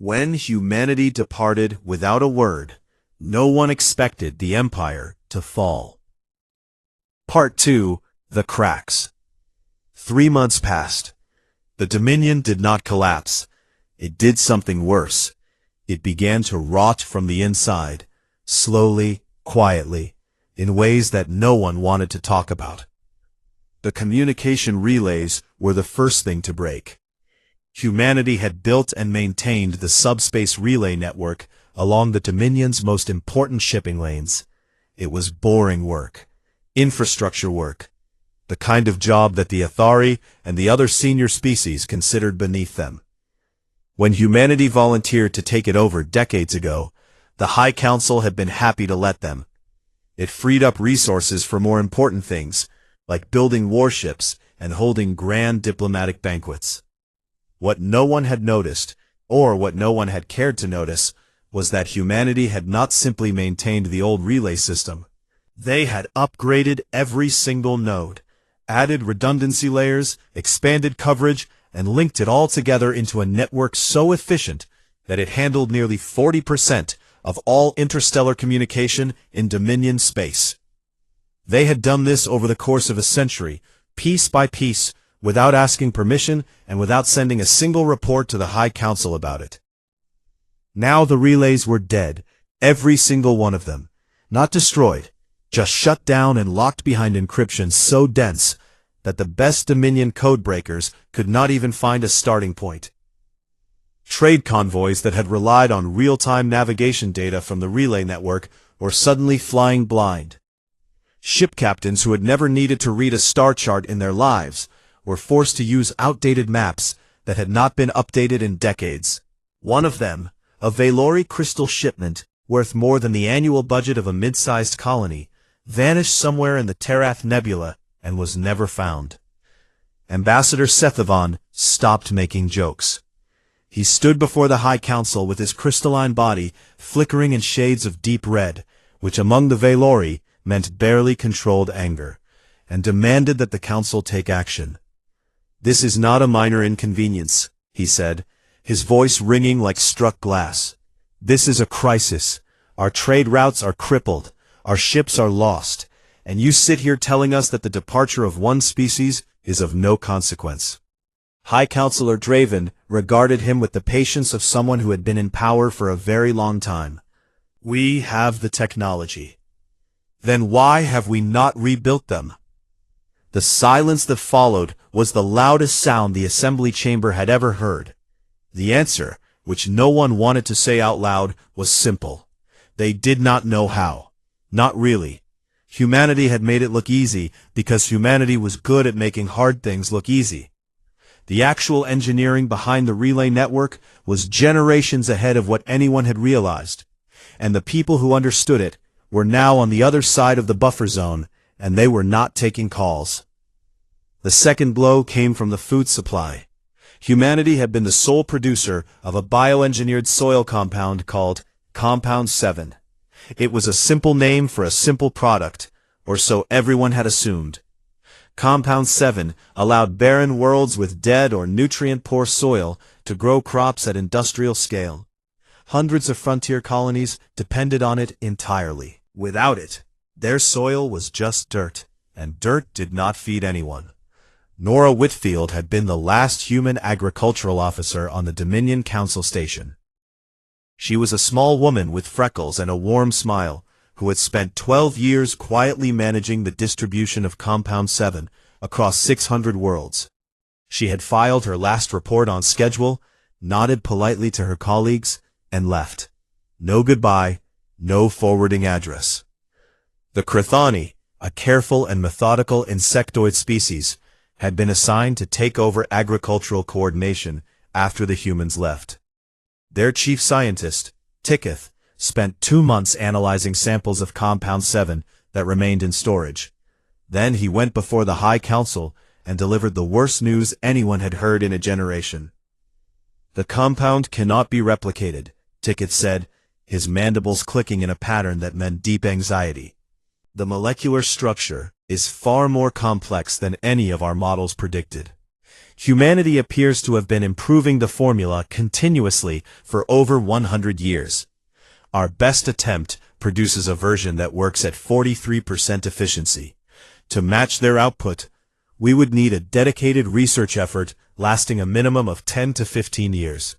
When humanity departed without a word, no one expected the Empire to fall. Part 2. The Cracks. 3 months passed. The Dominion did not collapse. It did something worse. It began to rot from the inside, slowly, quietly, in ways that no one wanted to talk about. The communication relays were the first thing to break. Humanity had built and maintained the subspace relay network along the Dominion's most important shipping lanes. It was boring work, infrastructure work, the kind of job that the Athari and the other senior species considered beneath them. When humanity volunteered to take it over decades ago, the High Council had been happy to let them. It freed up resources for more important things, like building warships and holding grand diplomatic banquets. What no one had noticed, or what no one had cared to notice, was that humanity had not simply maintained the old relay system. They had upgraded every single node, added redundancy layers, expanded coverage, and linked it all together into a network so efficient that it handled nearly 40% of all interstellar communication in Dominion space. They had done this over the course of a century, piece by piece, without asking permission and without sending a single report to the High Council about it. Now the relays were dead, every single one of them. Not destroyed, just shut down and locked behind encryption so dense that the best Dominion codebreakers could not even find a starting point. Trade convoys that had relied on real-time navigation data from the relay network were suddenly flying blind. Ship captains who had never needed to read a star chart in their lives were forced to use outdated maps that had not been updated in decades. One of them, a Valori crystal shipment worth more than the annual budget of a mid-sized colony, vanished somewhere in the Terath Nebula and was never found. Ambassador Sethavon stopped making jokes. He stood before the High Council with his crystalline body flickering in shades of deep red, which among the Valori meant barely controlled anger, and demanded that the Council take action. "This is not a minor inconvenience," he said, his voice ringing like struck glass. "This is a crisis. Our trade routes are crippled, our ships are lost, and you sit here telling us that the departure of one species is of no consequence." High Counselor Draven regarded him with the patience of someone who had been in power for a very long time. "We have the technology. Then why have we not rebuilt them?" The silence that followed was the loudest sound the assembly chamber had ever heard. The answer, which no one wanted to say out loud, was simple. They did not know how. Not really. Humanity had made it look easy because humanity was good at making hard things look easy. The actual engineering behind the relay network was generations ahead of what anyone had realized, and the people who understood it were now on the other side of the buffer zone, and they were not taking calls. The second blow came from the food supply. Humanity had been the sole producer of a bioengineered soil compound called Compound 7. It was a simple name for a simple product, or so everyone had assumed. Compound 7 allowed barren worlds with dead or nutrient-poor soil to grow crops at industrial scale. Hundreds of frontier colonies depended on it entirely. Without it, their soil was just dirt, and dirt did not feed anyone. Nora Whitfield had been the last human agricultural officer on the Dominion Council Station. She was a small woman with freckles and a warm smile, who had spent 12 years quietly managing the distribution of Compound 7 across 600 worlds. She had filed her last report on schedule, nodded politely to her colleagues, and left. No goodbye, no forwarding address. The Crithani, a careful and methodical insectoid species, had been assigned to take over agricultural coordination after the humans left. Their chief scientist, Ticketh, spent 2 months analyzing samples of Compound 7 that remained in storage. Then he went before the High Council and delivered the worst news anyone had heard in a generation. "The compound cannot be replicated," Ticketh said, his mandibles clicking in a pattern that meant deep anxiety. "The molecular structure is far more complex than any of our models predicted. Humanity appears to have been improving the formula continuously for over 100 years. Our best attempt produces a version that works at 43% efficiency. To match their output, we would need a dedicated research effort lasting a minimum of 10 to 15 years.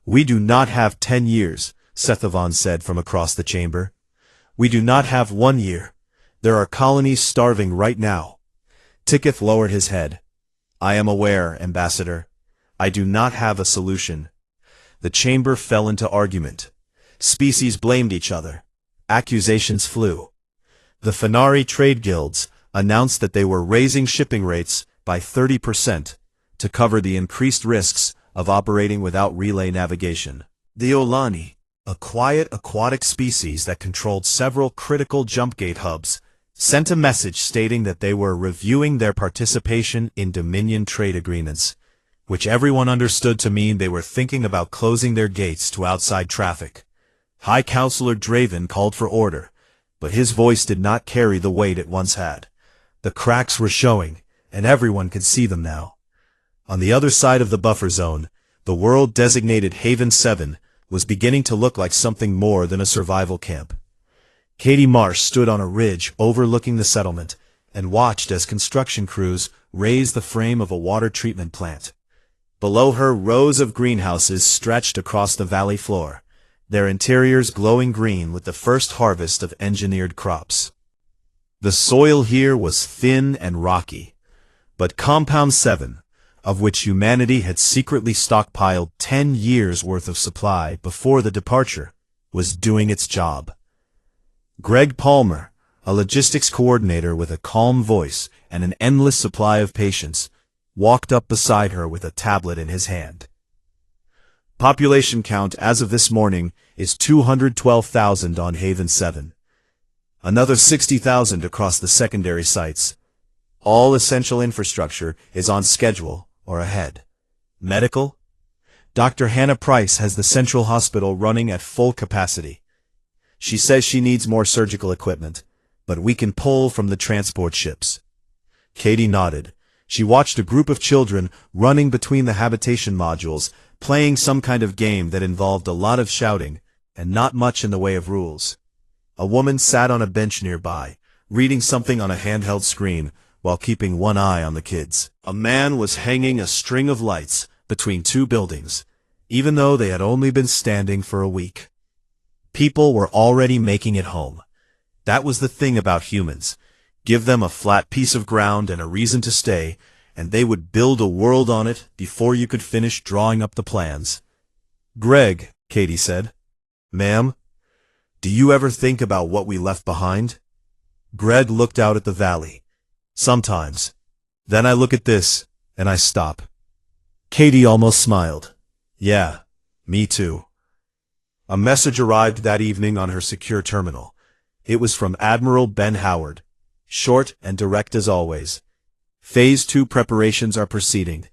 We do not have 10 years, Sethavan said from across the chamber. We do not have 1 year. There are colonies starving right now. Tiketh lowered his head. I am aware, Ambassador. I do not have a solution. The chamber fell into argument. Species blamed each other. Accusations flew. The Fenari trade guilds announced that they were raising shipping rates by 30% to cover the increased risks of operating without relay navigation. The Olani, a quiet aquatic species that controlled several critical jumpgate hubs, sent a message stating that they were reviewing their participation in Dominion trade agreements, which everyone understood to mean they were thinking about closing their gates to outside traffic. High Counselor Draven called for order, but his voice did not carry the weight it once had. The cracks were showing, and everyone could see them now. On the other side of the buffer zone, the world designated Haven 7 was beginning to look like something more than a survival camp. Katie Marsh stood on a ridge overlooking the settlement and watched as construction crews raised the frame of a water treatment plant. Below her, rows of greenhouses stretched across the valley floor, their interiors glowing green with the first harvest of engineered crops. The soil here was thin and rocky, but Compound 7, of which humanity had secretly stockpiled 10 years' worth of supply before the departure, was doing its job. Greg Palmer, a logistics coordinator with a calm voice and an endless supply of patience, walked up beside her with a tablet in his hand. Population count as of this morning is 212,000 on Haven 7. Another 60,000 across the secondary sites. All essential infrastructure is on schedule or ahead. Medical? Dr. Hannah Price has the central hospital running at full capacity. She says she needs more surgical equipment, but we can pull from the transport ships. Katie nodded. She watched a group of children running between the habitation modules, playing some kind of game that involved a lot of shouting and not much in the way of rules. A woman sat on a bench nearby, reading something on a handheld screen while keeping one eye on the kids. A man was hanging a string of lights between two buildings, even though they had only been standing for a week. People were already making it home. That was the thing about humans. Give them a flat piece of ground and a reason to stay, and they would build a world on it before you could finish drawing up the plans. Greg, Katie said. Ma'am, do you ever think about what we left behind? Greg looked out at the valley. Sometimes. Then I look at this, and I stop. Katie almost smiled. Yeah, me too. A message arrived that evening on her secure terminal. It was from Admiral Ben Howard. Short and direct as always. Phase 2 preparations are proceeding.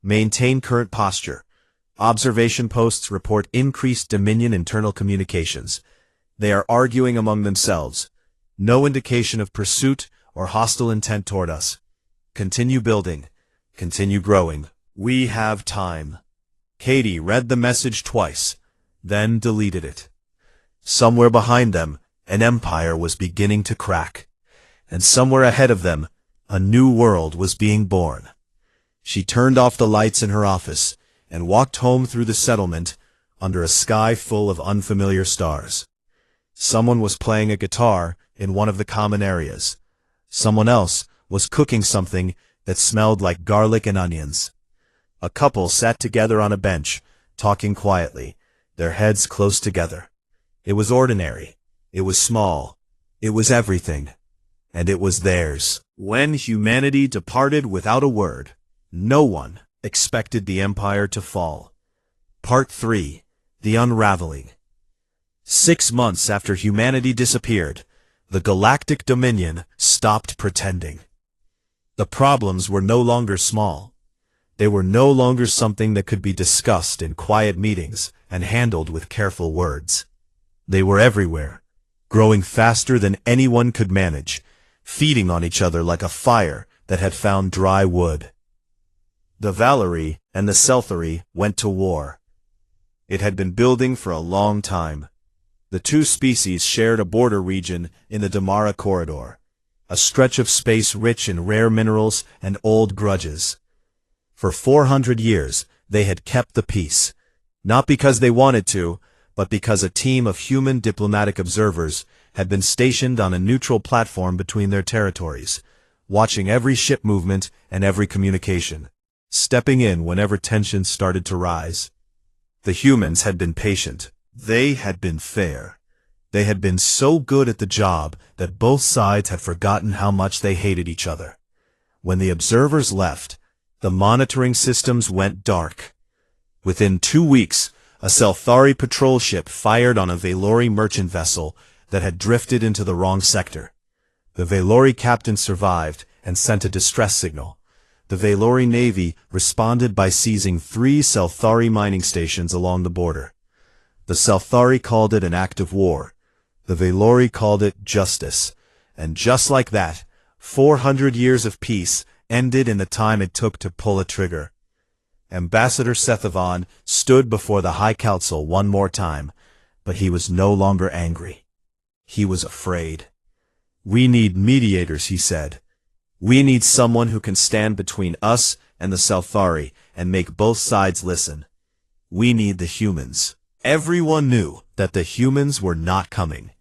Maintain current posture. Observation posts report increased Dominion internal communications. They are arguing among themselves. No indication of pursuit or hostile intent toward us. Continue building. Continue growing. We have time. Katie read the message twice, then deleted it. Somewhere behind them, an empire was beginning to crack, and somewhere ahead of them, a new world was being born. She turned off the lights in her office and walked home through the settlement under a sky full of unfamiliar stars. Someone was playing a guitar in one of the common areas. Someone else was cooking something that smelled like garlic and onions. A couple sat together on a bench, talking quietly, their heads close together. It was ordinary. It was small. It was everything. And it was theirs. When humanity departed without a word, no one expected the empire to fall. Part 3. The Unraveling. 6 months after humanity disappeared, the Galactic Dominion stopped pretending. The problems were no longer small. They were no longer something that could be discussed in quiet meetings and handled with careful words. They were everywhere, growing faster than anyone could manage, feeding on each other like a fire that had found dry wood. The Valerie and the Selthari went to war. It had been building for a long time. The two species shared a border region in the Damara Corridor, a stretch of space rich in rare minerals and old grudges. For 400 years, they had kept the peace, not because they wanted to, but because a team of human diplomatic observers had been stationed on a neutral platform between their territories, watching every ship movement and every communication, stepping in whenever tensions started to rise. The humans had been patient. They had been fair. They had been so good at the job that both sides had forgotten how much they hated each other. When the observers left, the monitoring systems went dark. Within 2 weeks, a Selthari patrol ship fired on a Velori merchant vessel that had drifted into the wrong sector. The Velori captain survived and sent a distress signal. The Velori Navy responded by seizing 3 Selthari mining stations along the border. The Selthari called it an act of war. The Velori called it justice. And just like that, 400 years of peace ended in the time it took to pull a trigger. Ambassador Sethavan stood before the High Council one more time, but he was no longer angry. He was afraid. "We need mediators," he said. "We need someone who can stand between us and the Selthari and make both sides listen. We need the humans." Everyone knew that the humans were not coming.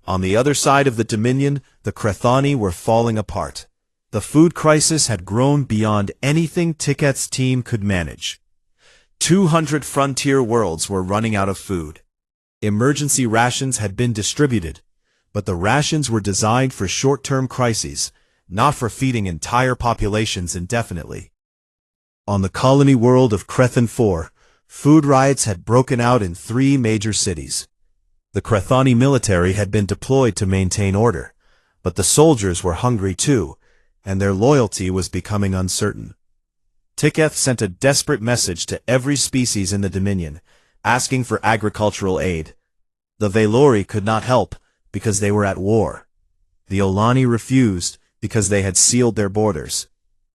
On the other side of the Dominion, the Crethani were falling apart. The food crisis had grown beyond anything Ticket's team could manage. 200 frontier worlds were running out of food. Emergency rations had been distributed, but the rations were designed for short-term crises, not for feeding entire populations indefinitely. On the colony world of Crethan IV, food riots had broken out in 3 major cities. The Crethani military had been deployed to maintain order, but the soldiers were hungry too, and their loyalty was becoming uncertain. Ticketh sent a desperate message to every species in the Dominion, asking for agricultural aid. The Velori could not help because they were at war. The Olani refused because they had sealed their borders.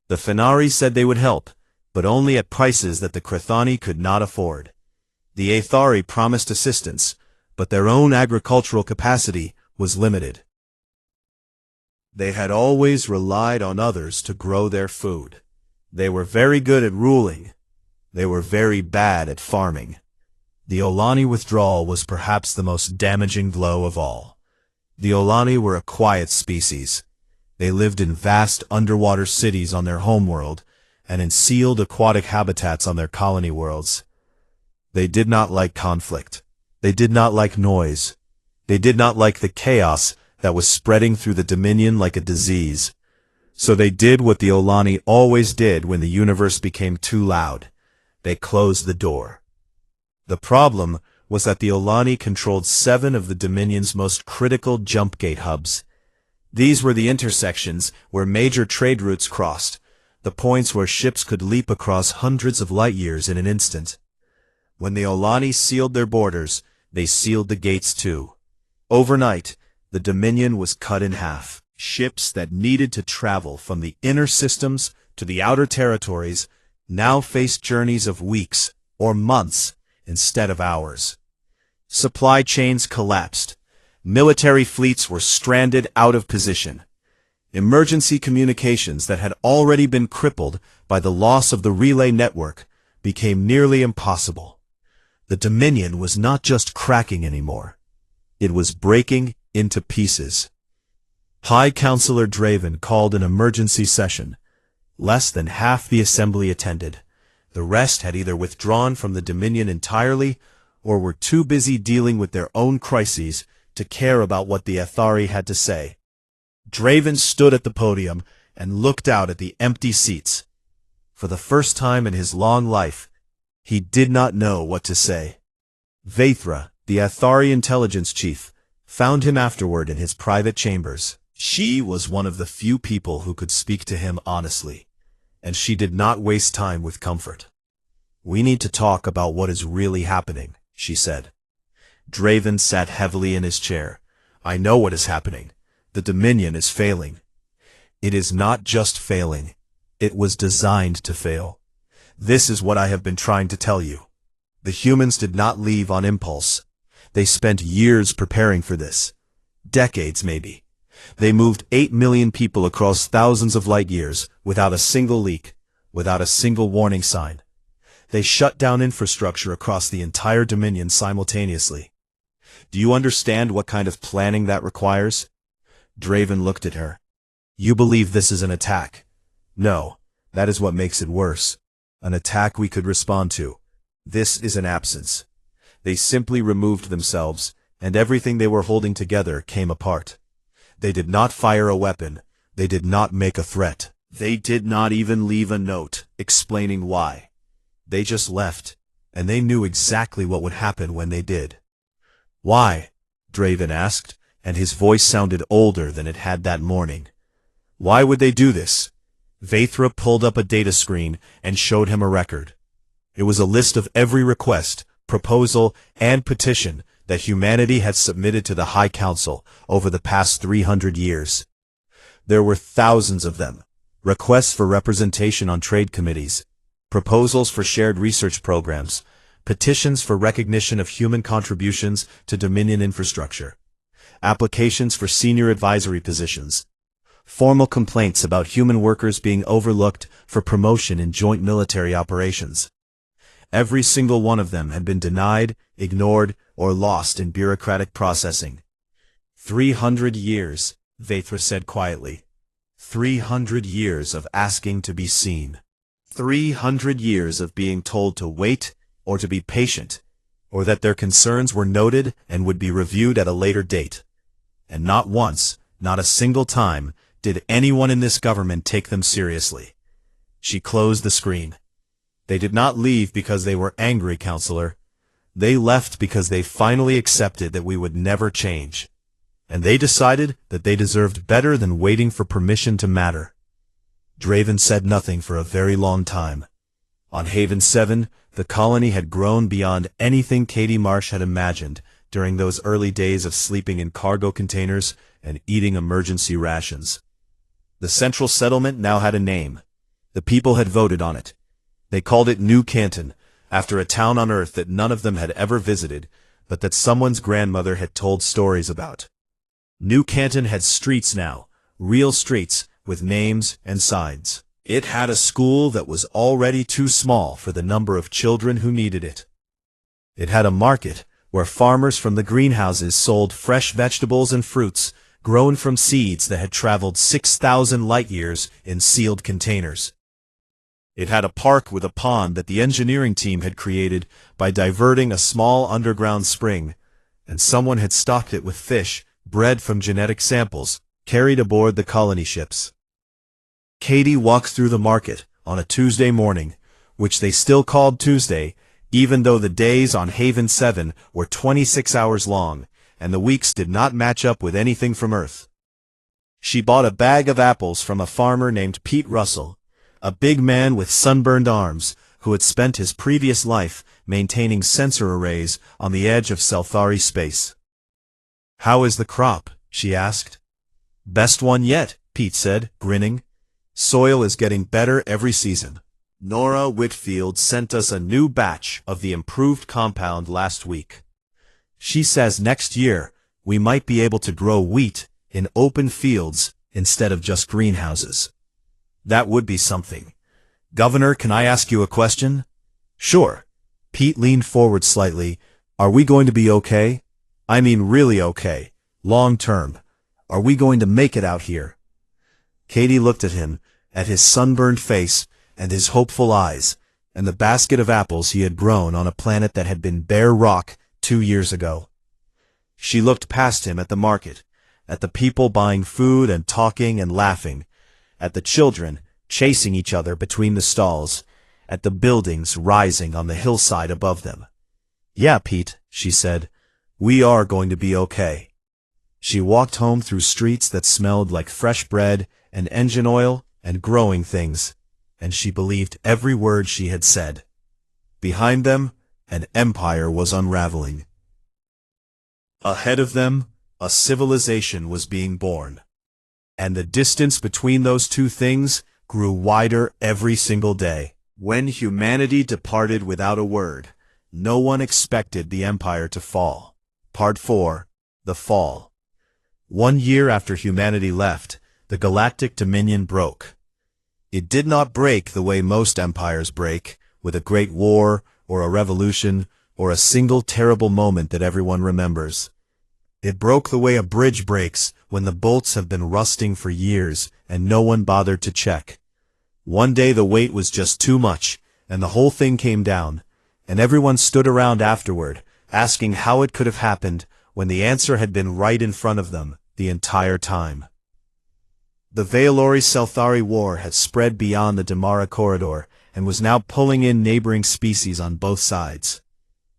The Fenari said they would help, but only at prices that the Crethani could not afford. The Aethari promised assistance, but their own agricultural capacity was limited. They had always relied on others to grow their food. They were very good at ruling. They were very bad at farming. The Olani withdrawal was perhaps the most damaging blow of all. The Olani were a quiet species. They lived in vast underwater cities on their homeworld, and in sealed aquatic habitats on their colony worlds. They did not like conflict. They did not like noise. They did not like the chaos that was spreading through the Dominion like a disease. So they did what the Olani always did when the universe became too loud. They closed the door. The problem was that the Olani controlled 7 of the Dominion's most critical jump gate hubs. These were the intersections where major trade routes crossed, the points where ships could leap across hundreds of light years in an instant. When the Olani sealed their borders, they sealed the gates too. Overnight, the Dominion was cut in half. Ships that needed to travel from the inner systems to the outer territories now faced journeys of weeks or months instead of hours. Supply chains collapsed. Military fleets were stranded out of position. Emergency communications that had already been crippled by the loss of the relay network became nearly impossible. The Dominion was not just cracking anymore. It was breaking into pieces. High Counselor Draven called an emergency session. Less than half the assembly attended. The rest had either withdrawn from the Dominion entirely or were too busy dealing with their own crises to care about what the Aethari had to say. Draven stood at the podium and looked out at the empty seats. For the first time in his long life, he did not know what to say. Vaithra, the Aethari intelligence chief, found him afterward in his private chambers. She was one of the few people who could speak to him honestly, and she did not waste time with comfort. "We need to talk about what is really happening," she said. Draven sat heavily in his chair. "I know what is happening. The Dominion is failing. It is not just failing. It was designed to fail. This is what I have been trying to tell you. The humans did not leave on impulse. They spent years preparing for this. Decades, maybe. They moved 8 million people across thousands of light years without a single leak, without a single warning sign. They shut down infrastructure across the entire Dominion simultaneously. Do you understand what kind of planning that requires? Draven looked at her. You believe this is an attack? No, that is what makes it worse. An attack we could respond to. This is an absence. They simply removed themselves, and everything they were holding together came apart. They did not fire a weapon. They did not make a threat. They did not even leave a note explaining why. They just left, and they knew exactly what would happen when they did. Why? Draven asked, and his voice sounded older than it had that morning. Why would they do this? Vaithra pulled up a data screen and showed him a record. It was a list of every request, proposal, and petition that humanity had submitted to the High Council over the past 300 years. There were thousands of them. Requests for representation on trade committees, proposals for shared research programs, petitions for recognition of human contributions to Dominion infrastructure, applications for senior advisory positions, formal complaints about human workers being overlooked for promotion in joint military operations. Every single one of them had been denied, ignored, or lost in bureaucratic processing. 300 years, Vaithra said quietly. 300 years of asking to be seen. 300 years of being told to wait, or to be patient, or that their concerns were noted and would be reviewed at a later date. And not once, not a single time, did anyone in this government take them seriously. She closed the screen. They did not leave because they were angry, Counselor. They left because they finally accepted that we would never change. And they decided that they deserved better than waiting for permission to matter. Draven said nothing for a very long time. On Haven 7, the colony had grown beyond anything Katie Marsh had imagined during those early days of sleeping in cargo containers and eating emergency rations. The central settlement now had a name. The people had voted on it. They called it New Canton, after a town on Earth that none of them had ever visited, but that someone's grandmother had told stories about. New Canton had streets now, real streets, with names and signs. It had a school that was already too small for the number of children who needed it. It had a market where farmers from the greenhouses sold fresh vegetables and fruits grown from seeds that had traveled 6,000 light-years in sealed containers. It had a park with a pond that the engineering team had created by diverting a small underground spring, and someone had stocked it with fish bred from genetic samples carried aboard the colony ships. Katie walked through the market on a Tuesday morning, which they still called Tuesday, even though the days on Haven 7 were 26 hours long, and the weeks did not match up with anything from Earth. She bought a bag of apples from a farmer named Pete Russell, a big man with sunburned arms who had spent his previous life maintaining sensor arrays on the edge of Selthari space. "How is the crop?" she asked. "Best one yet," Pete said, grinning. "Soil is getting better every season. Nora Whitfield sent us a new batch of the improved compound last week. She says next year we might be able to grow wheat in open fields instead of just greenhouses. That would be something. Governor, can I ask you a question?" "Sure." Pete leaned forward slightly. "Are we going to be okay? I mean really okay. Long term. Are we going to make it out here?" Katie looked at him, at his sunburned face and his hopeful eyes, and the basket of apples he had grown on a planet that had been bare rock 2 years ago. She looked past him at the market, at the people buying food and talking and laughing, at the children chasing each other between the stalls, at the buildings rising on the hillside above them. "Yeah, Pete," she said, "we are going to be okay." She walked home through streets that smelled like fresh bread and engine oil and growing things, and she believed every word she had said. Behind them, an empire was unraveling. Ahead of them, a civilization was being born. And the distance between those two things grew wider every single day. When humanity departed without a word, no one expected the empire to fall. Part 4. The Fall. 1 year after humanity left, the Galactic Dominion broke. It did not break the way most empires break, with a great war, or a revolution, or a single terrible moment that everyone remembers. It broke the way a bridge breaks when the bolts have been rusting for years and no one bothered to check. One day the weight was just too much, and the whole thing came down, and everyone stood around afterward, asking how it could have happened when the answer had been right in front of them the entire time. The Valori-Selthari War had spread beyond the Damara corridor and was now pulling in neighboring species on both sides.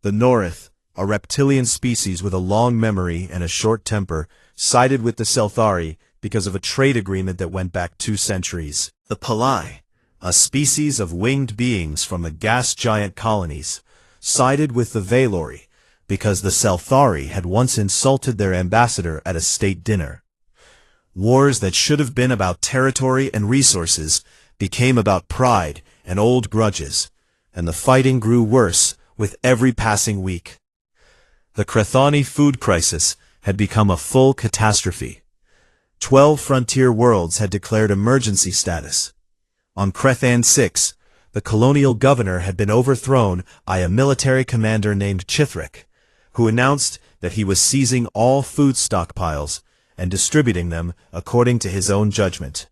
The Norith, a reptilian species with a long memory and a short temper, sided with the Selthari because of a trade agreement that went back 2 centuries. The Palai, a species of winged beings from the gas giant colonies, sided with the Valori because the Selthari had once insulted their ambassador at a state dinner. Wars that should have been about territory and resources became about pride and old grudges, and the fighting grew worse with every passing week. The Crethani food crisis had become a full catastrophe. 12 frontier worlds had declared emergency status. On Crethan 6, the colonial governor had been overthrown by a military commander named Chithric, who announced that he was seizing all food stockpiles and distributing them according to his own judgment.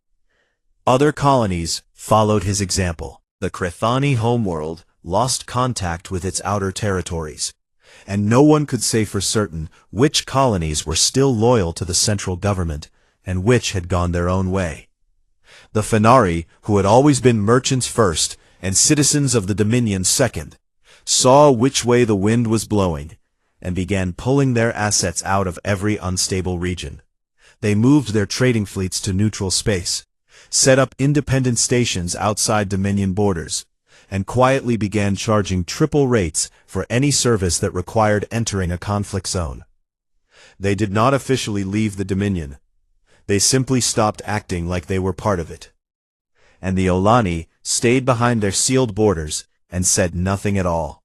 Other colonies followed his example. The Crethani homeworld lost contact with its outer territories, and no one could say for certain which colonies were still loyal to the central government and which had gone their own way. The Fenari, who had always been merchants first and citizens of the Dominion second, saw which way the wind was blowing and began pulling their assets out of every unstable region. They moved their trading fleets to neutral space, set up independent stations outside Dominion borders, and quietly began charging triple rates for any service that required entering a conflict zone. They did not officially leave the Dominion. They simply stopped acting like they were part of it. And the Olani stayed behind their sealed borders and said nothing at all.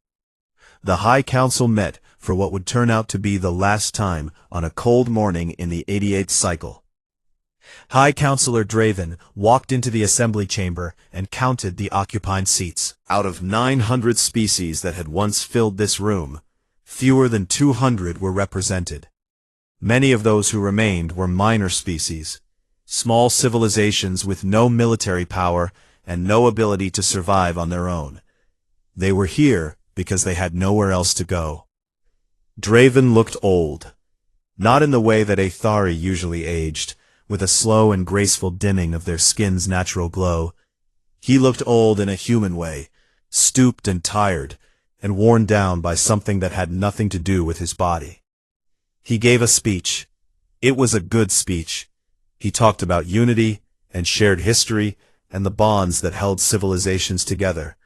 The High Council met for what would turn out to be the last time on a cold morning in the 88th cycle. High Counselor Draven walked into the assembly chamber and counted the occupied seats. Out of 900 species that had once filled this room, fewer than 200 were represented. Many of those who remained were minor species, small civilizations with no military power and no ability to survive on their own. They were here because they had nowhere else to go. Draven looked old, not in the way that Aethari usually aged, with a slow and graceful dimming of their skin's natural glow. He looked old in a human way, stooped and tired, and worn down by something that had nothing to do with his body. He gave a speech. It was a good speech. He talked about unity and shared history and the bonds that held civilizations together.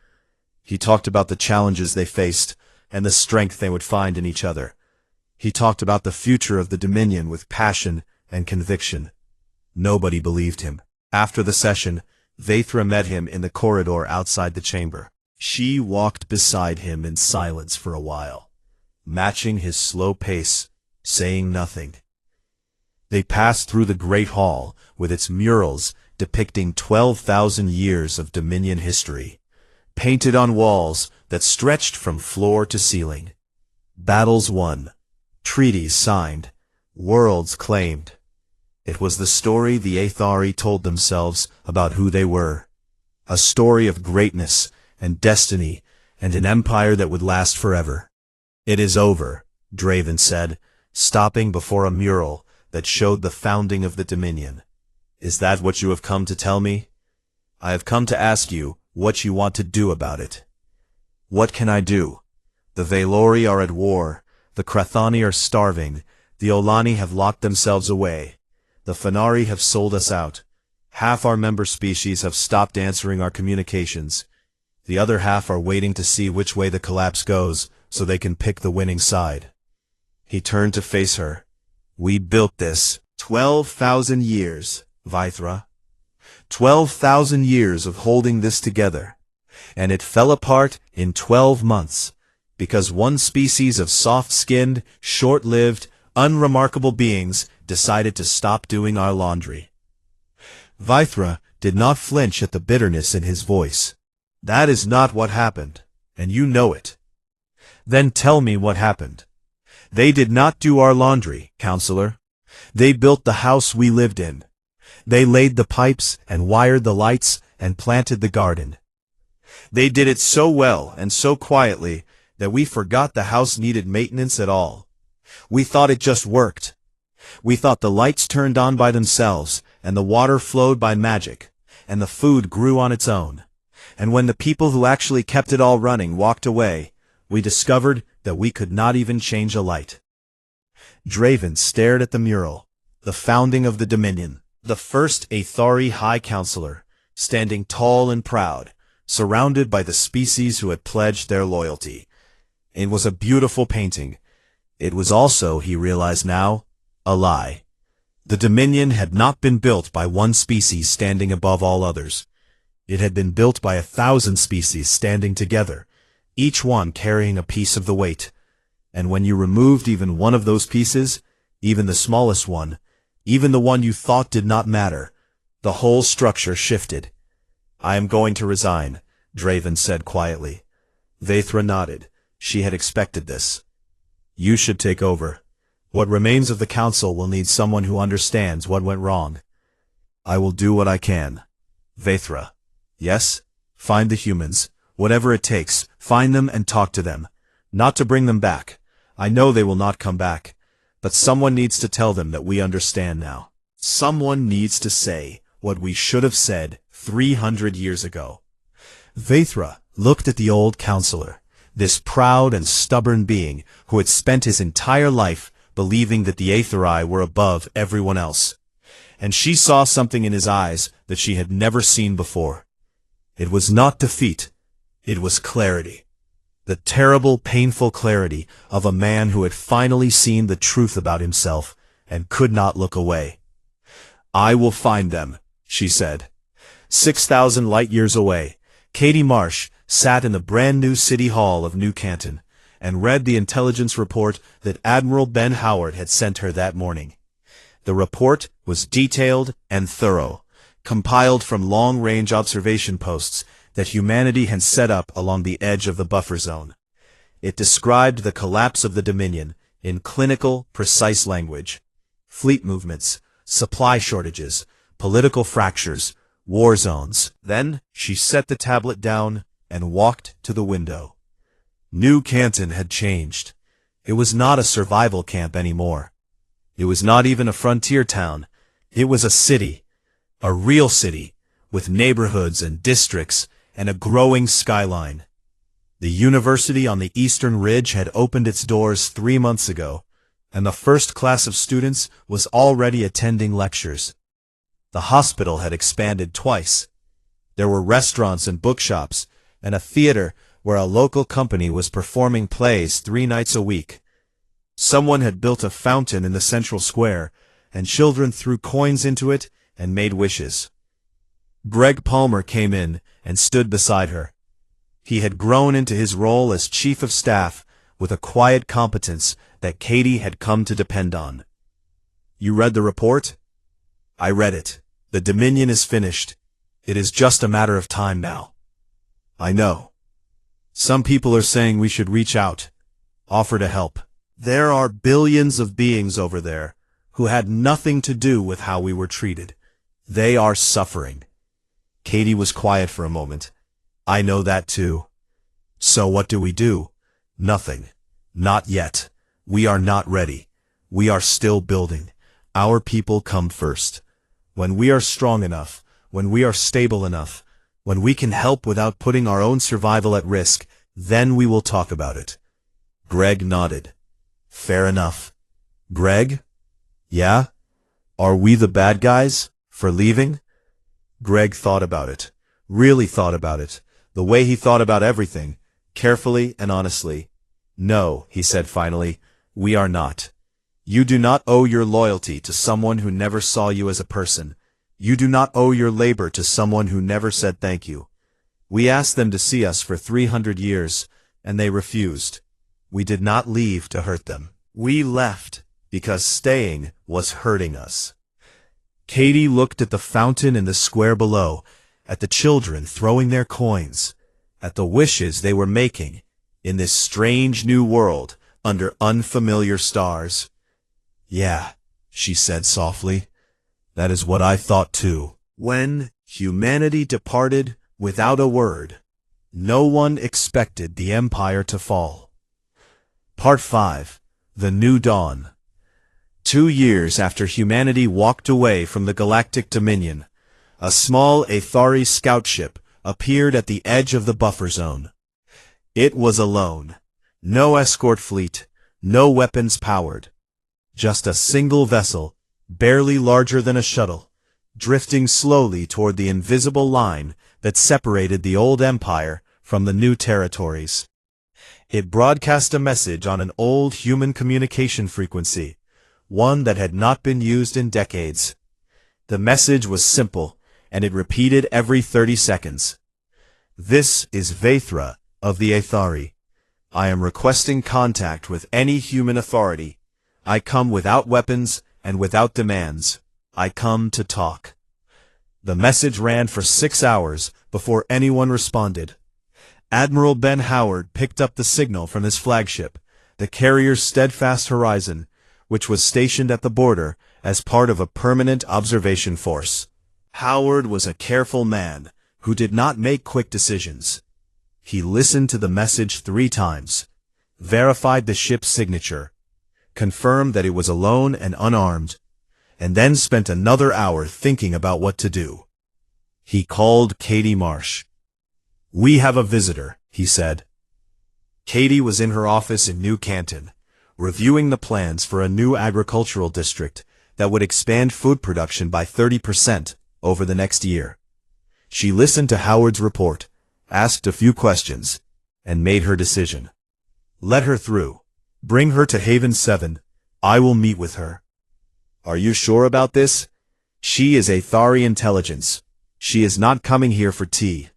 He talked about the challenges they faced and the strength they would find in each other. He talked about the future of the Dominion with passion and conviction. Nobody believed him. After the session, Vaethra met him in the corridor outside the chamber. She walked beside him in silence for a while, matching his slow pace, saying nothing. They passed through the great hall with its murals depicting 12,000 years of Dominion history, painted on walls that stretched from floor to ceiling. Battles won, treaties signed, worlds claimed. It was the story the Aethari told themselves about who they were. A story of greatness and destiny and an empire that would last forever. "It is over," Draven said, stopping before a mural that showed the founding of the Dominion. "Is that what you have come to tell me? I have come to ask you what you want to do about it." "What can I do? The Valori are at war, the Crethani are starving, the Olani have locked themselves away, the Fenari have sold us out, half our member species have stopped answering our communications, the other half are waiting to see which way the collapse goes so they can pick the winning side." He turned to face her. "We built this. 12,000 years, Vaethra. 12,000 years of holding this together. and it fell apart in 12 months, because one species of soft-skinned, short-lived, unremarkable beings decided to stop doing our laundry. Vithra did not flinch at the bitterness in his voice. That is not what happened, and you know it. Then tell me what happened. They did not do our laundry, counselor. They built the house we lived in. They laid the pipes and wired the lights and planted the garden. They did it so well and so quietly that we forgot the house needed maintenance at all. We thought it just worked. We thought the lights turned on by themselves, and the water flowed by magic, and the food grew on its own. And when the people who actually kept it all running walked away, we discovered that we could not even change a light. Draven stared at the mural, the founding of the Dominion, the first Athari High Counselor, standing tall and proud, surrounded by the species who had pledged their loyalty. It was a beautiful painting. It was also, he realized now, a lie. The Dominion had not been built by one species standing above all others. It had been built by 1,000 species standing together, each one carrying a piece of the weight. And when you removed even one of those pieces, even the smallest one, even the one you thought did not matter, the whole structure shifted. I am going to resign, Draven said quietly. Vithra nodded. She had expected this. You should take over. What remains of the council will need someone who understands what went wrong. I will do what I can. Vithra. Yes? Find the humans. Whatever it takes, find them and talk to them. Not to bring them back. I know they will not come back. But someone needs to tell them that we understand now. Someone needs to say what we should have said 300 years ago. Vithra looked at the old counselor, this proud and stubborn being who had spent his entire life believing that the Aetheri were above everyone else. And she saw something in his eyes that she had never seen before. It was not defeat. It was clarity. The terrible, painful clarity of a man who had finally seen the truth about himself and could not look away. I will find them, she said. 6,000 light-years away, Katie Marsh sat in the brand-new City Hall of New Canton and read the intelligence report that Admiral Ben Howard had sent her that morning. The report was detailed and thorough, compiled from long-range observation posts that humanity had set up along the edge of the buffer zone. It described the collapse of the Dominion in clinical, precise language. Fleet movements, supply shortages, political fractures, war zones. Then she set the tablet down and walked to the window. New Canton had changed. It was not a survival camp anymore. It was not even a frontier town. It was a city, a real city, with neighborhoods and districts and a growing skyline. The university on the Eastern Ridge had opened its doors 3 months ago, and the first class of students was already attending lectures. The hospital had expanded twice. There were restaurants and bookshops, and a theater where a local company was performing plays 3 nights a week. Someone had built a fountain in the central square, and children threw coins into it and made wishes. Greg Palmer came in and stood beside her. He had grown into his role as chief of staff with a quiet competence that Katie had come to depend on. You read the report? I read it. The Dominion is finished. It is just a matter of time now. I know. Some people are saying we should reach out, offer to help. There are billions of beings over there who had nothing to do with how we were treated. They are suffering. Katie was quiet for a moment. I know that too. So what do we do? Nothing. Not yet. We are not ready. We are still building. Our people come first. When we are strong enough, when we are stable enough, when we can help without putting our own survival at risk, then we will talk about it. Greg nodded. Fair enough. Greg? Yeah? Are we the bad guys for leaving? Greg thought about it. Really thought about it. The way he thought about everything. Carefully and honestly. No, he said finally. We are not. You do not owe your loyalty to someone who never saw you as a person. You do not owe your labor to someone who never said thank you. We asked them to see us for 300 years, and they refused. We did not leave to hurt them. We left because staying was hurting us. Katie looked at the fountain in the square below, at the children throwing their coins, at the wishes they were making in this strange new world under unfamiliar stars. Yeah, she said softly, that is what I thought too. When humanity departed without a word, no one expected the empire to fall. Part 5. The New Dawn. 2 years after humanity walked away from the Galactic Dominion, a small Athari scout ship appeared at the edge of the buffer zone. It was alone. No escort fleet, no weapons powered. Just a single vessel, barely larger than a shuttle, drifting slowly toward the invisible line that separated the old empire from the new territories. It broadcast a message on an old human communication frequency, one that had not been used in decades. The message was simple, and it repeated every 30 seconds. This is Vaithra of the Athari. I am requesting contact with any human authority. I come without weapons and without demands. I come to talk. The message ran for 6 hours before anyone responded. Admiral Ben Howard picked up the signal from his flagship, the carrier's Steadfast Horizon, which was stationed at the border as part of a permanent observation force. Howard was a careful man who did not make quick decisions. He listened to the message 3 times, verified the ship's signature, confirmed that it was alone and unarmed, and then spent another hour thinking about what to do. He called Katie Marsh. "We have a visitor," he said. Katie was in her office in New Canton, reviewing the plans for a new agricultural district that would expand food production by 30% over the next year. She listened to Howard's report, asked a few questions, and made her decision. "Let her through. Bring her to Haven 7. I will meet with her." "Are you sure about this? She is Athari intelligence. She is not coming here for tea."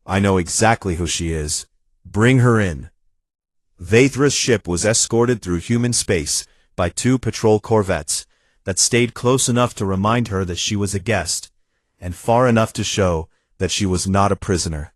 "I know exactly who she is. Bring her in." Vaithra's ship was escorted through human space by 2 patrol corvettes that stayed close enough to remind her that she was a guest, and far enough to show that she was not a prisoner.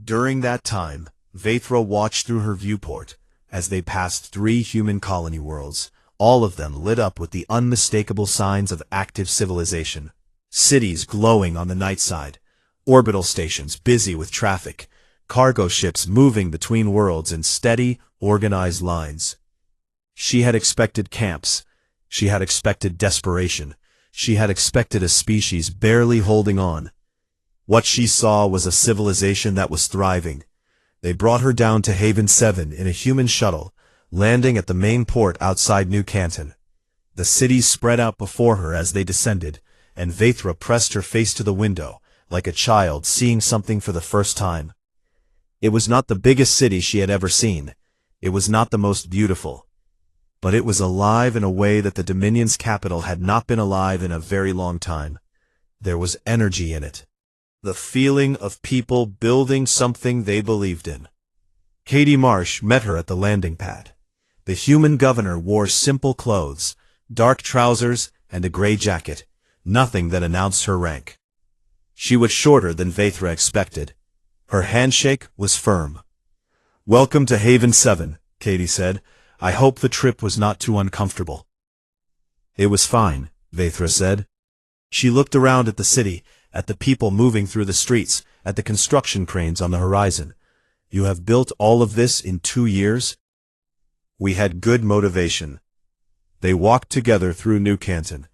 During that time, Vaithra watched through her viewport as they passed 3 human colony worlds, all of them lit up with the unmistakable signs of active civilization. Cities glowing on the night side, orbital stations busy with traffic, cargo ships moving between worlds in steady, organized lines. She had expected camps. She had expected desperation. She had expected a species barely holding on. What she saw was a civilization that was thriving. They brought her down to Haven 7 in a human shuttle, landing at the main port outside New Canton. The cities spread out before her as they descended, and Vaithra pressed her face to the window, like a child seeing something for the first time. It was not the biggest city she had ever seen. It was not the most beautiful. But it was alive in a way that the Dominion's capital had not been alive in a very long time. There was energy in it. The feeling of people building something they believed in. Katie Marsh met her at the landing pad. The human governor wore simple clothes, dark trousers, and a gray jacket, nothing that announced her rank. She was shorter than Vaithra expected. Her handshake was firm. "Welcome to Haven 7, Katie said. "I hope the trip was not too uncomfortable." "It was fine," Vaithra said. She looked around at the city, at the people moving through the streets, at the construction cranes on the horizon. "You have built all of this in 2 years?" "We had good motivation." They walked together through New Canton.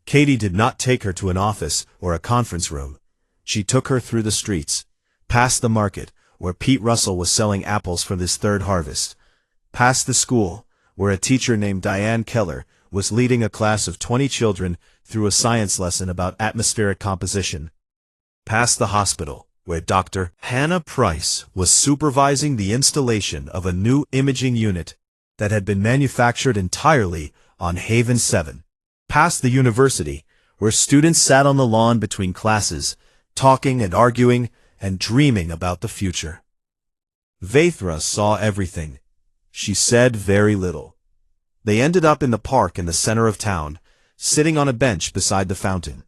Katie did not take her to an office or a conference room. She took her through the streets, past the market, where Pete Russell was selling apples for his 3rd harvest, past the school, where a teacher named Diane Keller was leading a class of 20 children through a science lesson about atmospheric composition, past the hospital, where Dr. Hannah Price was supervising the installation of a new imaging unit that had been manufactured entirely on Haven 7, past the university, where students sat on the lawn between classes, talking and arguing, and dreaming about the future. Vaithra saw everything. She said very little. They ended up in the park in the center of town, sitting on a bench beside the fountain.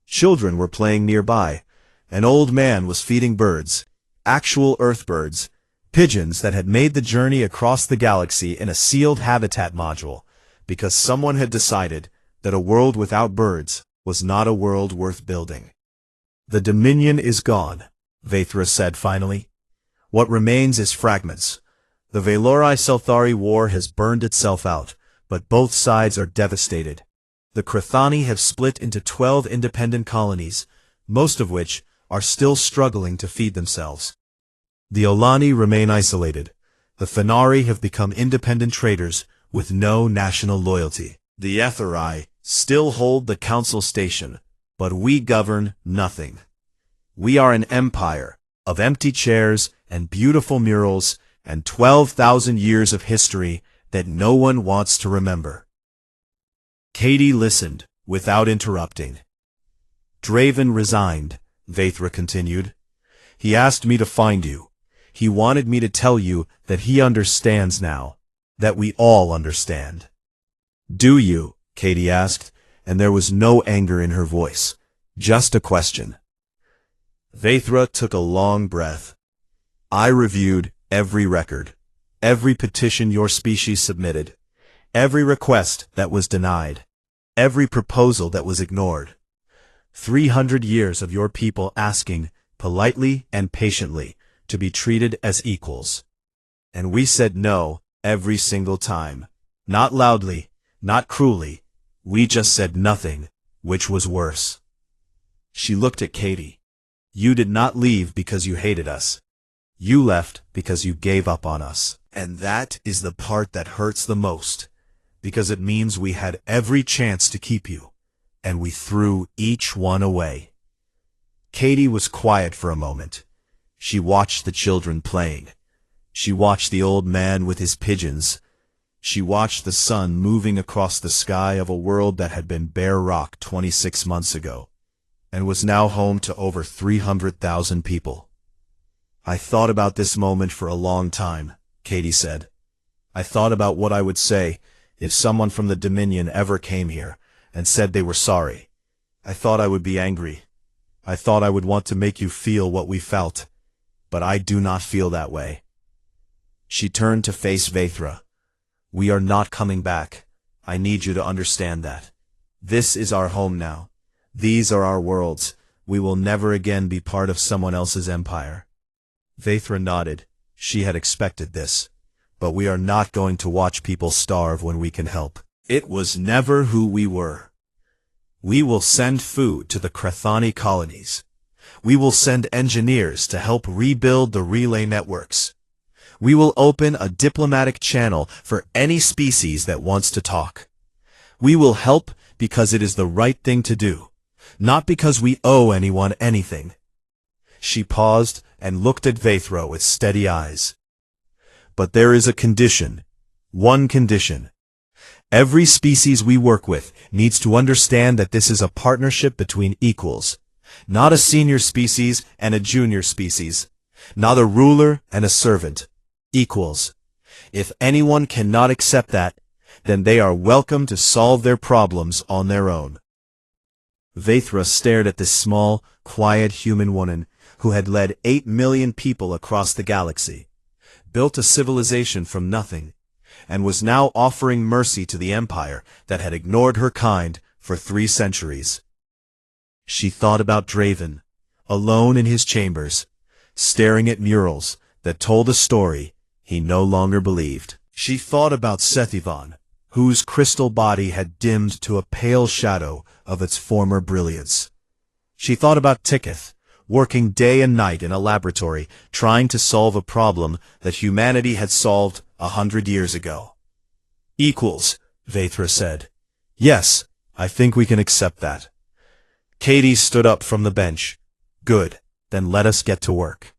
Children were playing nearby. An old man was feeding birds, actual Earth birds, pigeons that had made the journey across the galaxy in a sealed habitat module, because someone had decided that a world without birds was not a world worth building. The Dominion is gone, Vaithra said finally. What remains is fragments. The HFY War has burned itself out, but both sides are devastated. The Krathani have split into 12 independent colonies, most of which are still struggling to feed themselves. The Olani remain isolated. The Fenari have become independent traders with no national loyalty. The Etheri still hold the council station, but we govern nothing. We are an empire of empty chairs and beautiful murals and 12,000 years of history that no one wants to remember. Katie listened, without interrupting. Draven resigned, Vaithra continued. He asked me to find you. He wanted me to tell you that he understands now, that we all understand. Do you? Katie asked, and there was no anger in her voice, just a question. Vaithra took a long breath. I reviewed every record, every petition your species submitted, every request that was denied, every proposal that was ignored. 300 years of your people asking, politely and patiently, to be treated as equals. And we said no every single time. Not loudly, not cruelly. We just said nothing, which was worse. She looked at Katie. You did not leave because you hated us. You left because you gave up on us. And that is the part that hurts the most, because it means we had every chance to keep you, and we threw each one away. Katie was quiet for a moment. She watched the children playing. She watched the old man with his pigeons. She watched the sun moving across the sky of a world that had been bare rock 26 months ago, and was now home to over 300,000 people. I thought about this moment for a long time, Katie said. I thought about what I would say if someone from the Dominion ever came here and said they were sorry. I thought I would be angry. I thought I would want to make you feel what we felt. But I do not feel that way. She turned to face Vaithra. We are not coming back. I need you to understand that. This is our home now. These are our worlds. We will never again be part of someone else's empire. Vaithra nodded. She had expected this. But we are not going to watch people starve when we can help. It was never who we were. We will send food to the Krathani colonies. We will send engineers to help rebuild the relay networks. We will open a diplomatic channel for any species that wants to talk. We will help because it is the right thing to do, not because we owe anyone anything. She paused and looked at Vaithra with steady eyes. But there is a condition. One condition. Every species we work with needs to understand that this is a partnership between equals. Not a senior species and a junior species. Not a ruler and a servant. Equals. If anyone cannot accept that, then they are welcome to solve their problems on their own. Vaithra stared at this small, quiet human woman who had led 8 million people across the galaxy, built a civilization from nothing, and was now offering mercy to the empire that had ignored her kind for 3 centuries. She thought about Draven, alone in his chambers, staring at murals that told a story he no longer believed. She thought about Sethivan, whose crystal body had dimmed to a pale shadow of its former brilliance. She thought about Tiketh, working day and night in a laboratory trying to solve a problem that humanity had solved 100 years ago. Equals, Vaithra said. Yes, I think we can accept that. Katie stood up from the bench. Good, then let us get to work.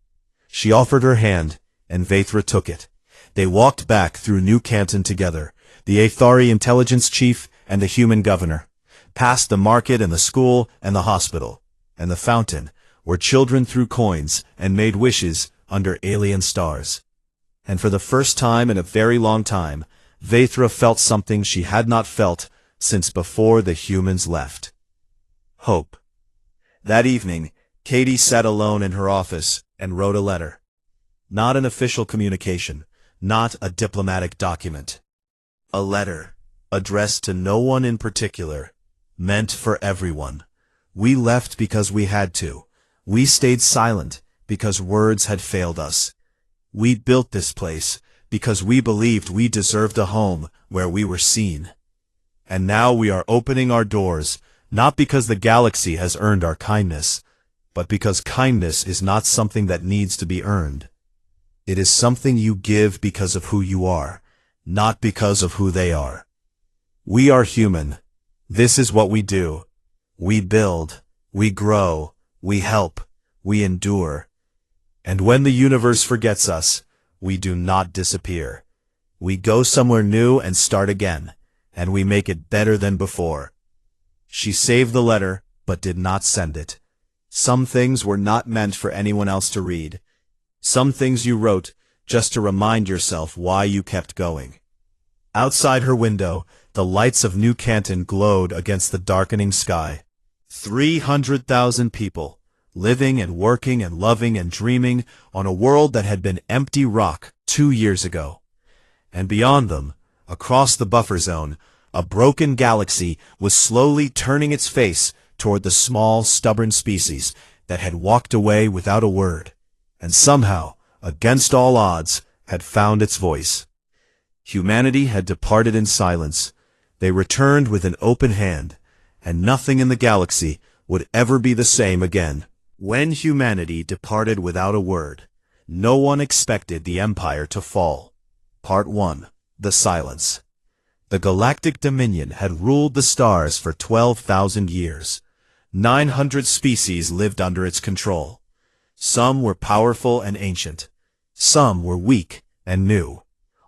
She offered her hand, and Vaithra took it. They walked back through New Canton together, the Athari intelligence chief and the human governor, past the market and the school and the hospital, and the fountain, where children threw coins and made wishes under alien stars. And for the first time in a very long time, Vaethra felt something she had not felt since before the humans left. Hope. That evening, Katie sat alone in her office and wrote a letter. Not an official communication, not a diplomatic document. A letter, addressed to no one in particular, meant for everyone. We left because we had to. We stayed silent because words had failed us. We built this place because we believed we deserved a home where we were seen. And now we are opening our doors, not because the galaxy has earned our kindness, but because kindness is not something that needs to be earned. It is something you give because of who you are, not because of who they are. We are human. This is what we do. We build, we grow, we help, we endure. And when the universe forgets us, we do not disappear. We go somewhere new and start again, and we make it better than before. She saved the letter, but did not send it. Some things were not meant for anyone else to read. Some things you wrote just to remind yourself why you kept going. Outside her window, the lights of New Canton glowed against the darkening sky. 300,000 people, living and working and loving and dreaming on a world that had been empty rock 2 years ago. And beyond them, across the buffer zone, a broken galaxy was slowly turning its face toward the small, stubborn species that had walked away without a word, and somehow, against all odds, had found its voice. Humanity had departed in silence. They returned with an open hand, and nothing in the galaxy would ever be the same again. When humanity departed without a word, no one expected the Empire to fall. Part 1. The Silence. The Galactic Dominion had ruled the stars for 12,000 years. 900 species lived under its control. Some were powerful and ancient. Some were weak and new.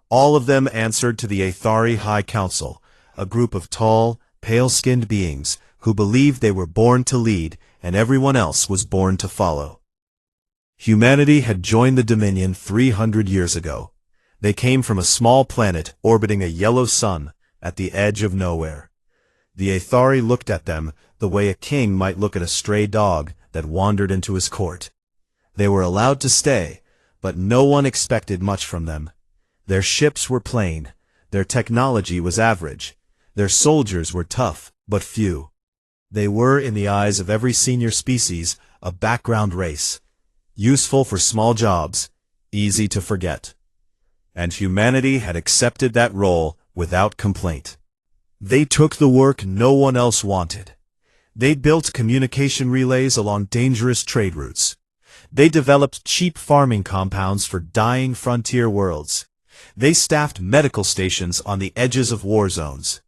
All of them answered to the Aethari High Council, a group of tall, pale-skinned beings who believed they were born to lead and everyone else was born to follow. Humanity had joined the Dominion 300 years ago. They came from a small planet orbiting a yellow sun at the edge of nowhere. The Aethari looked at them the way a king might look at a stray dog that wandered into his court. They were allowed to stay, but no one expected much from them. Their ships were plain, their technology was average, their soldiers were tough, but few. They were, in the eyes of every senior species, a background race, useful for small jobs, easy to forget. And humanity had accepted that role without complaint. They took the work no one else wanted. They built communication relays along dangerous trade routes. They developed cheap farming compounds for dying frontier worlds. They staffed medical stations on the edges of war zones.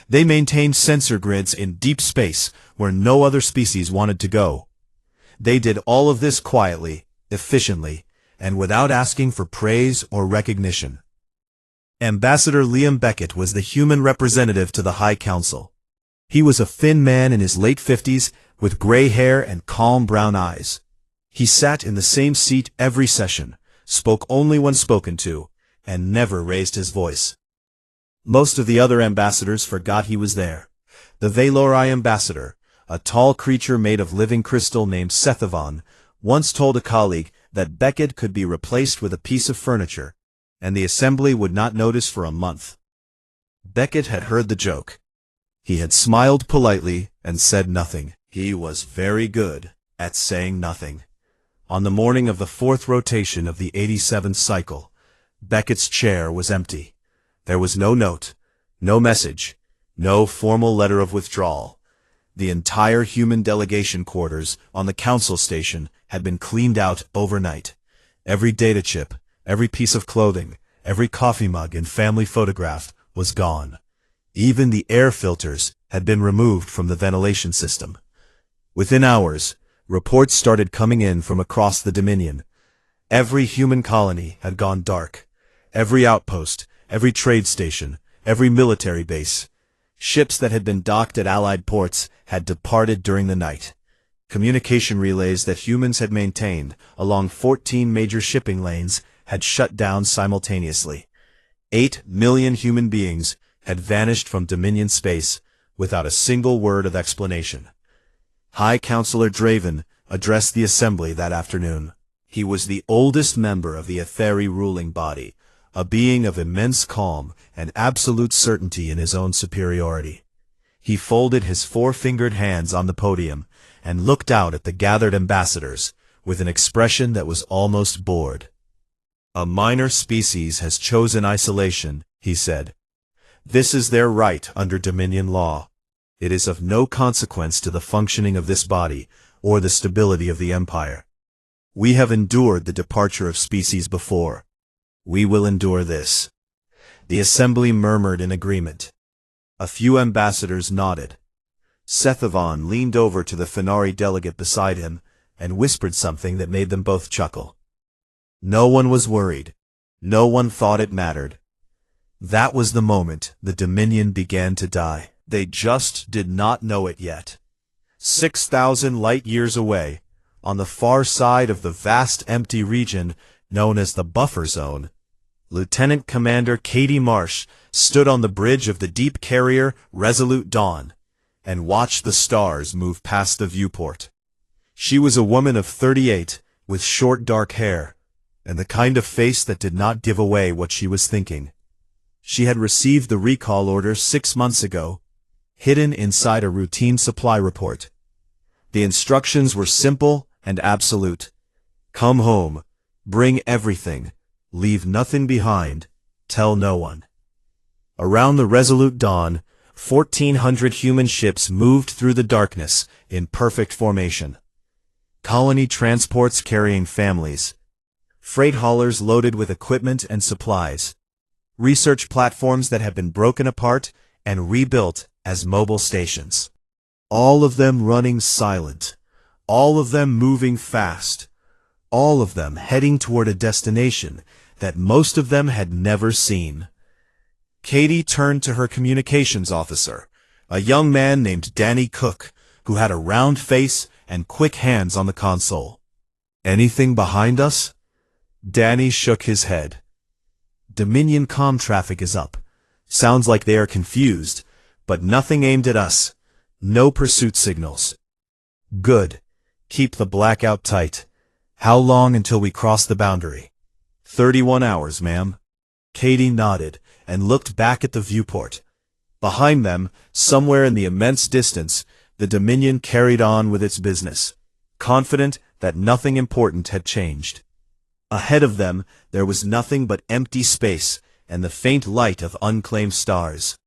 They maintained sensor grids in deep space where no other species wanted to go. They did all of this quietly, efficiently, and without asking for praise or recognition. Ambassador Liam Beckett was the human representative to the High Council. He was a thin man in his late 50s with gray hair and calm brown eyes. He sat in the same seat every session, spoke only when spoken to, and never raised his voice. Most of the other ambassadors forgot he was there. The Valori ambassador, a tall creature made of living crystal named Sethavon, once told a colleague that Beckett could be replaced with a piece of furniture, and the assembly would not notice for a month. Beckett had heard the joke. He had smiled politely and said nothing. He was very good at saying nothing. On the morning of the 4th rotation of the 87th cycle, Beckett's chair was empty. There was no note, no message, no formal letter of withdrawal. The entire human delegation quarters on the council station had been cleaned out overnight. Every data chip, every piece of clothing, every coffee mug and family photograph was gone. Even the air filters had been removed from the ventilation system. Within hours, reports started coming in from across the Dominion. Every human colony had gone dark. Every outpost, every trade station, every military base. Ships that had been docked at Allied ports had departed during the night. Communication relays that humans had maintained along 14 major shipping lanes had shut down simultaneously. 8 million human beings had vanished from Dominion space without a single word of explanation. High Counselor Draven addressed the assembly that afternoon. He was the oldest member of the Etheri ruling body, a being of immense calm and absolute certainty in his own superiority. He folded his four-fingered hands on the podium and looked out at the gathered ambassadors with an expression that was almost bored. "A minor species has chosen isolation," he said. "This is their right under Dominion law. It is of no consequence to the functioning of this body or the stability of the Empire. We have endured the departure of species before. We will endure this." The assembly murmured in agreement. A few ambassadors nodded. Sethavon leaned over to the Fenari delegate beside him and whispered something that made them both chuckle. No one was worried. No one thought it mattered. That was the moment the Dominion began to die. They just did not know it yet. 6,000 light-years away, on the far side of the vast empty region known as the Buffer Zone, Lieutenant Commander Katie Marsh stood on the bridge of the deep carrier Resolute Dawn and watched the stars move past the viewport. She was a woman of 38, with short dark hair, and the kind of face that did not give away what she was thinking. She had received the recall order 6 months ago, hidden inside a routine supply report. The instructions were simple and absolute. Come home, bring everything, leave nothing behind, tell no one. Around the Resolute Dawn, 1,400 human ships moved through the darkness in perfect formation. Colony transports carrying families, freight haulers loaded with equipment and supplies, research platforms that have been broken apart and rebuilt as mobile stations. All of them running silent, all of them moving fast, all of them heading toward a destination that most of them had never seen. Katie turned to her communications officer, a young man named Danny Cook, who had a round face and quick hands on the console. "Anything behind us?" Danny shook his head. "Dominion comm traffic is up. Sounds like they are confused, but nothing aimed at us. No pursuit signals." "Good. Keep the blackout tight. How long until we cross the boundary?" 31 hours, ma'am." Katie nodded and looked back at the viewport. Behind them, somewhere in the immense distance, the Dominion carried on with its business, confident that nothing important had changed. Ahead of them, there was nothing but empty space and the faint light of unclaimed stars.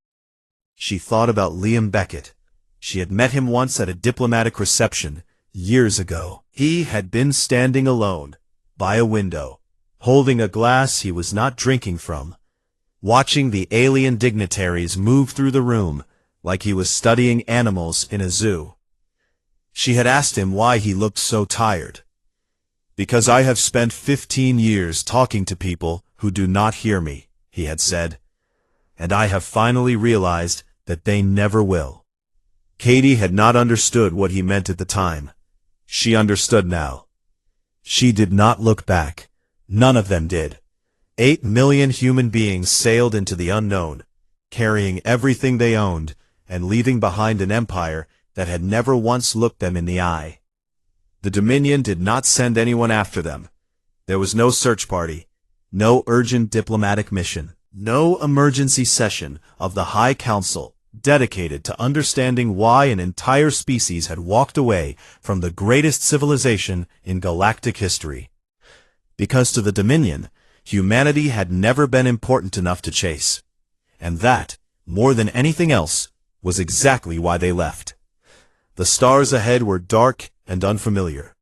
She thought about Liam Beckett. She had met him once at a diplomatic reception, years ago. He had been standing alone, by a window, holding a glass he was not drinking from, watching the alien dignitaries move through the room like he was studying animals in a zoo. She had asked him why he looked so tired. "Because I have spent 15 years talking to people who do not hear me," he had said, "and I have finally realized that they never will." Katie had not understood what he meant at the time. She understood now. She did not look back. None of them did. 8 million human beings sailed into the unknown, carrying everything they owned and leaving behind an empire that had never once looked them in the eye. The Dominion did not send anyone after them. There was no search party, no urgent diplomatic mission, no emergency session of the High Council dedicated to understanding why an entire species had walked away from the greatest civilization in galactic history. Because to the Dominion, humanity had never been important enough to chase. And that, more than anything else, was exactly why they left. The stars ahead were dark and unfamiliar.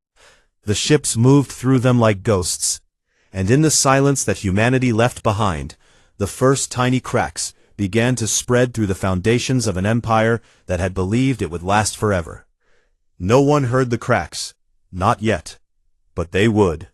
The ships moved through them like ghosts, and in the silence that humanity left behind, the first tiny cracks began to spread through the foundations of an empire that had believed it would last forever. No one heard the cracks, not yet, but they would.